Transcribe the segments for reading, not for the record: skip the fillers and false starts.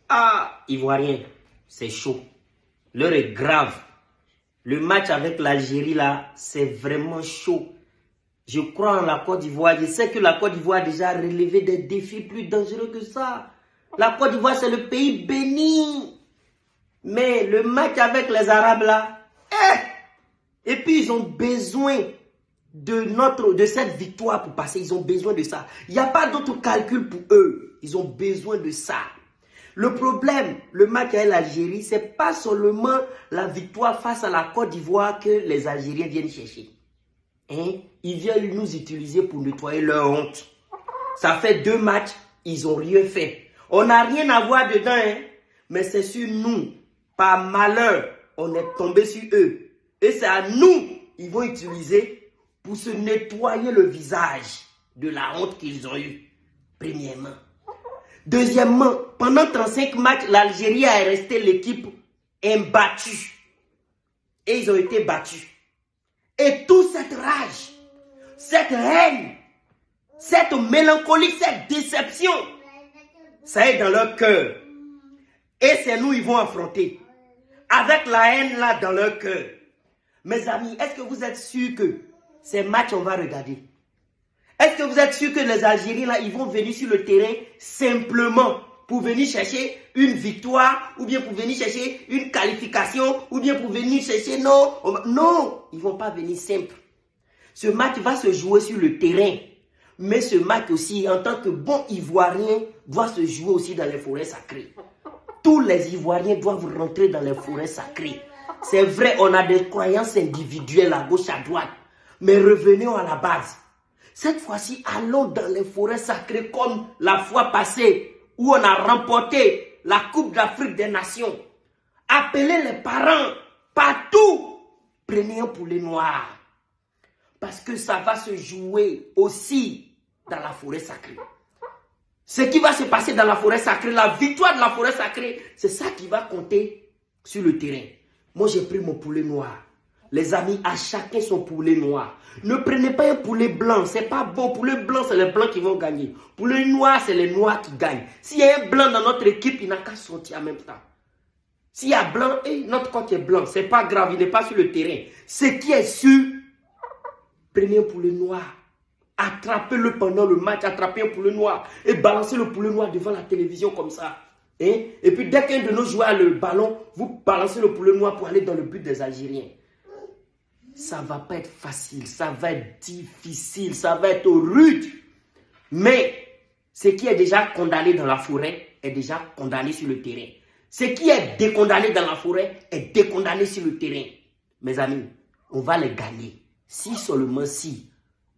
Ah, Ivoirien, c'est chaud. L'heure est grave. Le match avec l'Algérie, là, c'est vraiment chaud. Je crois en la Côte d'Ivoire. Je sais que la Côte d'Ivoire a déjà relevé des défis plus dangereux que ça. La Côte d'Ivoire, c'est le pays béni. Mais le match avec les Arabes, là, et puis ils ont besoin de cette victoire pour passer. Ils ont besoin de ça. Il n'y a pas d'autre calcul pour eux. Ils ont besoin de ça. Le problème, le match avec l'Algérie, ce n'est pas seulement la victoire face à la Côte d'Ivoire que les Algériens viennent chercher. Hein? Ils viennent nous utiliser pour nettoyer leur honte. Ça fait 2 matchs, ils n'ont rien fait. On n'a rien à voir dedans, hein? Mais c'est sur nous. Par malheur, on est tombé sur eux. Et c'est à nous qu'ils vont utiliser pour se nettoyer le visage de la honte qu'ils ont eue. Premièrement. Deuxièmement, pendant 35 matchs, l'Algérie est restée l'équipe imbattue. Et ils ont été battus. Et toute cette rage, cette haine, cette mélancolie, cette déception, ça est dans leur cœur. Et c'est nous ils vont affronter. Avec la haine là dans leur cœur. Mes amis, est-ce que vous êtes sûrs que ces matchs on va regarder? Est-ce que vous êtes sûrs que les Algériens là, ils vont venir sur le terrain simplement pour venir chercher une victoire, ou bien pour venir chercher une qualification, ou bien pour venir chercher non, ils ne vont pas venir simple. Ce match va se jouer sur le terrain, mais ce match aussi, en tant que bon Ivoirien, doit se jouer aussi dans les forêts sacrées. Tous les Ivoiriens doivent rentrer dans les forêts sacrées. C'est vrai, on a des croyances individuelles à gauche, à droite, mais revenons à la base. Cette fois-ci, allons dans les forêts sacrées comme la fois passée, où on a remporté la Coupe d'Afrique des Nations. Appelez les parents partout. Prenez un poulet noir. Parce que ça va se jouer aussi dans la forêt sacrée. Ce qui va se passer dans la forêt sacrée, la victoire de la forêt sacrée, c'est ça qui va compter sur le terrain. Moi, j'ai pris mon poulet noir. Les amis, à chacun son poulet noir. Ne prenez pas un poulet blanc, c'est pas bon. Poulet blanc, c'est les blancs qui vont gagner. Poulet noir, c'est les noirs qui gagnent. S'il y a un blanc dans notre équipe, il n'a qu'à sortir en même temps. S'il y a blanc, notre coach est blanc, c'est pas grave, il n'est pas sur le terrain. Ce qui est sûr, prenez un poulet noir. Attrapez-le pendant le match, attrapez un poulet noir et balancez le poulet noir devant la télévision comme ça. Et puis dès qu'un de nos joueurs a le ballon, vous balancez le poulet noir pour aller dans le but des Algériens. Ça ne va pas être facile, ça va être difficile, ça va être rude. Mais ce qui est déjà condamné dans la forêt est déjà condamné sur le terrain. Ce qui est décondamné dans la forêt est décondamné sur le terrain. Mes amis, on va les gagner. Si seulement si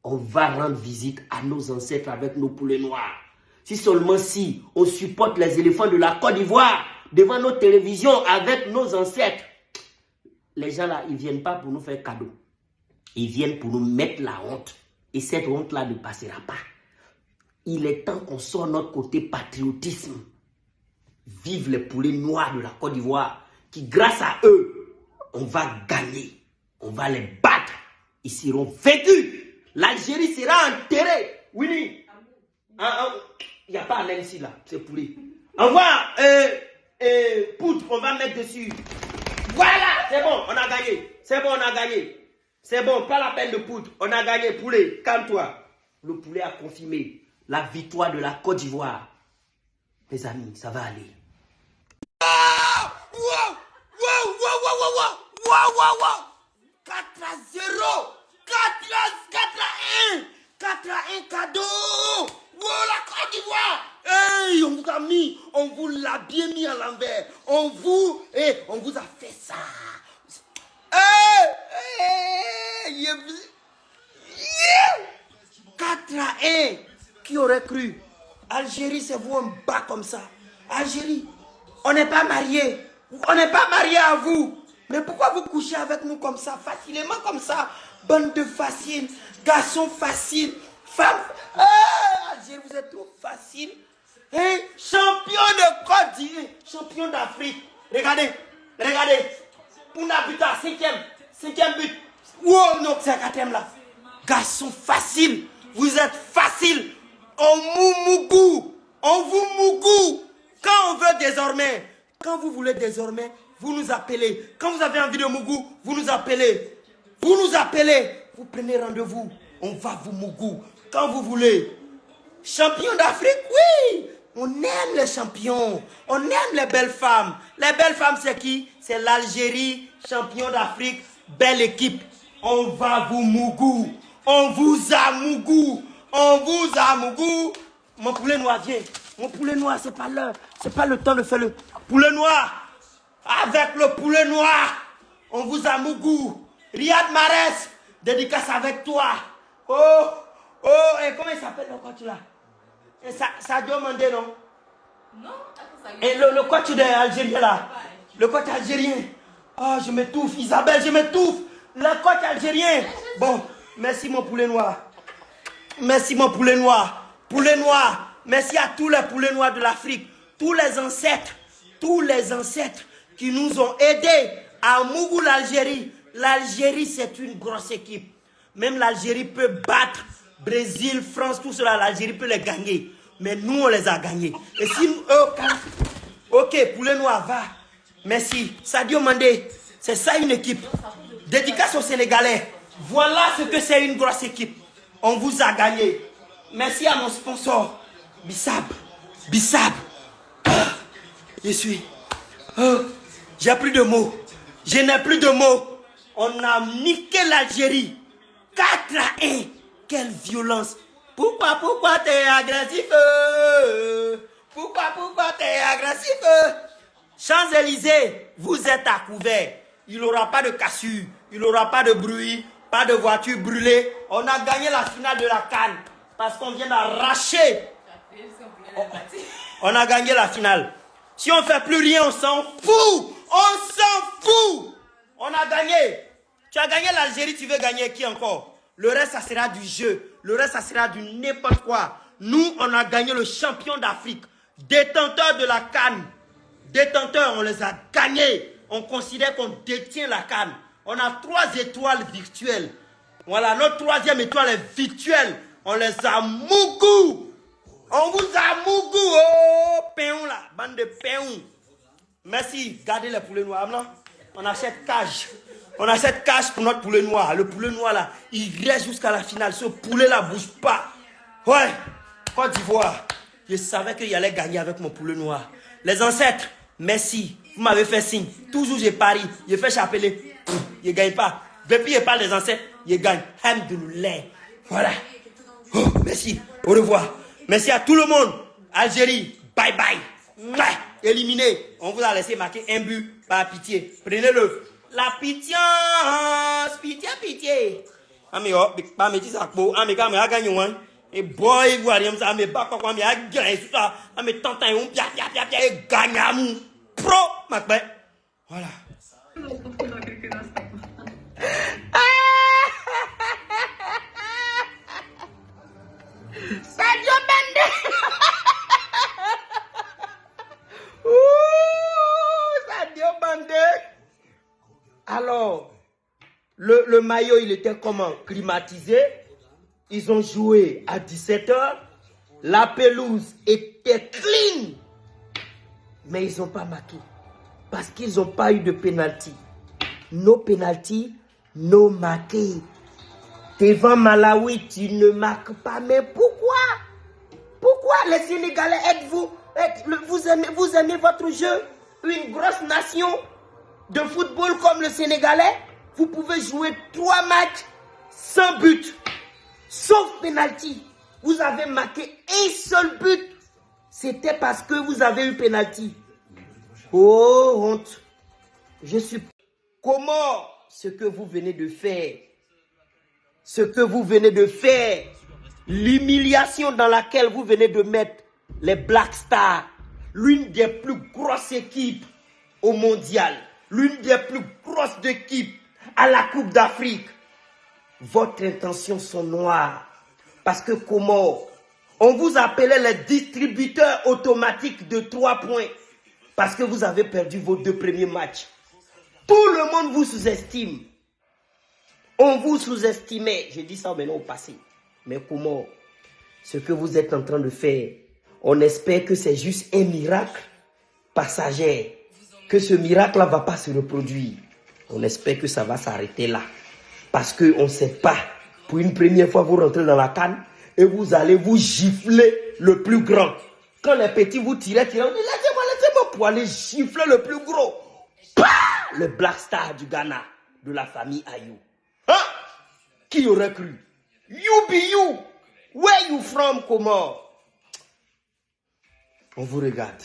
on va rendre visite à nos ancêtres avec nos poulets noirs. Si seulement si on supporte les éléphants de la Côte d'Ivoire devant nos télévisions avec nos ancêtres. Les gens là, ils ne viennent pas pour nous faire cadeau. Ils viennent pour nous mettre la honte. Et cette honte-là ne passera pas. Il est temps qu'on sorte notre côté patriotisme. Vive les poulets noirs de la Côte d'Ivoire qui, grâce à eux, on va gagner. On va les battre. Ils seront vaincus. L'Algérie sera enterrée. Winnie. Il n'y a pas à ici là. C'est poulet. Envoie poudre. On va mettre dessus. Voilà, c'est bon, on a gagné. C'est bon, on a gagné. C'est bon, pas la peine de poudre. On a gagné, poulet, calme-toi. Le poulet a confirmé la victoire de la Côte d'Ivoire. Mes amis, ça va aller. Wow! 4-0! 4-1! 4-1 cadeau! Wow, la Côte d'Ivoire! Hey, on vous a mis, on vous l'a bien mis à l'envers. On vous a fait ça. Hey, 4-1. Qui aurait cru? Algérie, c'est vous en bas comme ça. Algérie, on n'est pas mariés. On n'est pas mariés à vous. Mais pourquoi vous couchez avec nous comme ça, facilement comme ça? Bande de faciles, garçons faciles, femmes. Algérie, vous êtes trop facile. Hey, champion de Côte d'Ivoire, champion d'Afrique. Regardez. On a but à 5e but. Wow, non, c'est 4e là. Garçon facile, vous êtes facile. On vous mougou. Quand on veut désormais. Quand vous voulez désormais, vous nous appelez. Quand vous avez envie de Mougou, vous nous appelez. Vous nous appelez. Vous prenez rendez-vous. On va vous Mougou. Quand vous voulez. Champion d'Afrique, oui. On aime les champions. On aime les belles femmes. Les belles femmes, c'est qui? C'est l'Algérie, champion d'Afrique. Belle équipe. On va vous Mougou. On vous a Mougou. On vous a Mougou. Mon poulet noir, viens. Mon poulet noir, c'est pas l'heure. C'est pas le temps de faire le poulet noir. Avec le poulet noir, on vous a Mougou. Riyad Mahrez, dédicace avec toi. Oh, et comment il s'appelle le coach là? Sadio Mandé, non? Non. Et le coach d'Algérien là. Le coach algérien. Oh, je m'étouffe, Isabelle, je m'étouffe. Le coach algérien. Bon, merci mon poulet noir. Merci mon poulet noir. Poulet noir. Merci à tous les poulets noirs de l'Afrique. Tous les ancêtres qui nous ont aidés à Mougou l'Algérie. L'Algérie, c'est une grosse équipe. Même l'Algérie peut battre Brésil, France, tout cela. L'Algérie peut les gagner. Mais nous, on les a gagnés. Et si... ok, poulet noir, va. Merci. Sadio Mandé, c'est ça une équipe. Dédicace aux Sénégalais. Voilà ce que c'est une grosse équipe. On vous a gagné. Merci à mon sponsor. Bissap. Je suis... j'ai plus de mots. Je n'ai plus de mots. On a niqué l'Algérie. 4-1. Quelle violence. Pourquoi t'es agressif? Pourquoi t'es agressif? Champs-Élysées, vous êtes à couvert. Il n'y aura pas de cassure. Il n'y aura pas de bruit. Pas de voiture brûlée. On a gagné la finale de la CAN. Parce qu'on vient d'arracher. On a gagné la finale. Si on ne fait plus rien, on s'en fout. On s'en fout. On a gagné. Tu as gagné l'Algérie, tu veux gagner qui encore? Le reste, ça sera du jeu. Le reste, ça sera du n'importe quoi. Nous, on a gagné le champion d'Afrique. Détenteur de la CAN. Détenteurs, on les a gagnés. On considère qu'on détient la CAN. On a 3 étoiles virtuelles. Voilà, notre 3e étoile est virtuelle. On les a Mougou. On vous a Mougou. Oh, péon là. Bande de péon. Merci. Gardez les poulets noirs là. On achète cage. On achète cage pour notre poulet noir. Le poulet noir là, il reste jusqu'à la finale. Ce poulet là bouge pas. Ouais. Côte d'Ivoire. Je savais qu'il allait gagner avec mon poulet noir. Les ancêtres, merci. Vous m'avez fait signe. Toujours j'ai pari. J'ai fait chapeler. Il ne gagne pas. Depuis il parle des ancêtres, il gagne. Alhamdoulilah. Voilà. Oh, merci. Au revoir. Merci à tout le monde. Algérie, bye bye. Mouah. Éliminé. On vous a laissé marquer un but par pitié. Prenez-le. La pitié. Pitié. Ami, oh, pas me dire ça. Ami, quand me a gagné un. Et boy, vous allez me dire, mais pas quoi, mais a gagné tout ça. Ami, tant on pia, et gagne à mon pro, ma bête. Voilà. Sadio Bandé. Sadio Bandé. Alors, le maillot, il était comment? Climatisé. Ils ont joué à 17 h. La pelouse était clean. Mais ils n'ont pas marqué. Parce qu'ils n'ont pas eu de pénalty. No pénalty, no marqué. Devant Malawi, tu ne marques pas. Mais pourquoi? Pourquoi les Sénégalais, êtes-vous? Vous aimez votre jeu? Une grosse nation de football comme le Sénégalais, vous pouvez jouer 3 matchs sans but. Sauf penalty. Vous avez marqué un seul but. C'était parce que vous avez eu penalty. Oh, honte. Je suis... Comment ce que vous venez de faire? Ce que vous venez de faire, l'humiliation dans laquelle vous venez de mettre les Black Stars, l'une des plus grosses équipes au mondial, l'une des plus grosses équipes à la Coupe d'Afrique. Votre intention sont noires. Parce que comment? On vous appelait les distributeurs automatiques de 3 points. Parce que vous avez perdu vos 2 premiers matchs. Tout le monde vous sous-estime. On vous sous-estimait. Je dis ça maintenant au passé. Mais comment? Ce que vous êtes en train de faire, on espère que c'est juste un miracle. passagère, que ce miracle-là ne va pas se reproduire. On espère que ça va s'arrêter là. Parce qu'on ne sait pas. Pour une première fois, vous rentrez dans la canne et vous allez vous gifler le plus grand. Quand les petits vous tirent, on dit laissez-moi pour aller gifler le plus gros. Bah! Le Black Star du Ghana, de la famille Ayou. Hein? Qui aurait cru? You be you. Where you from, comment? On vous regarde.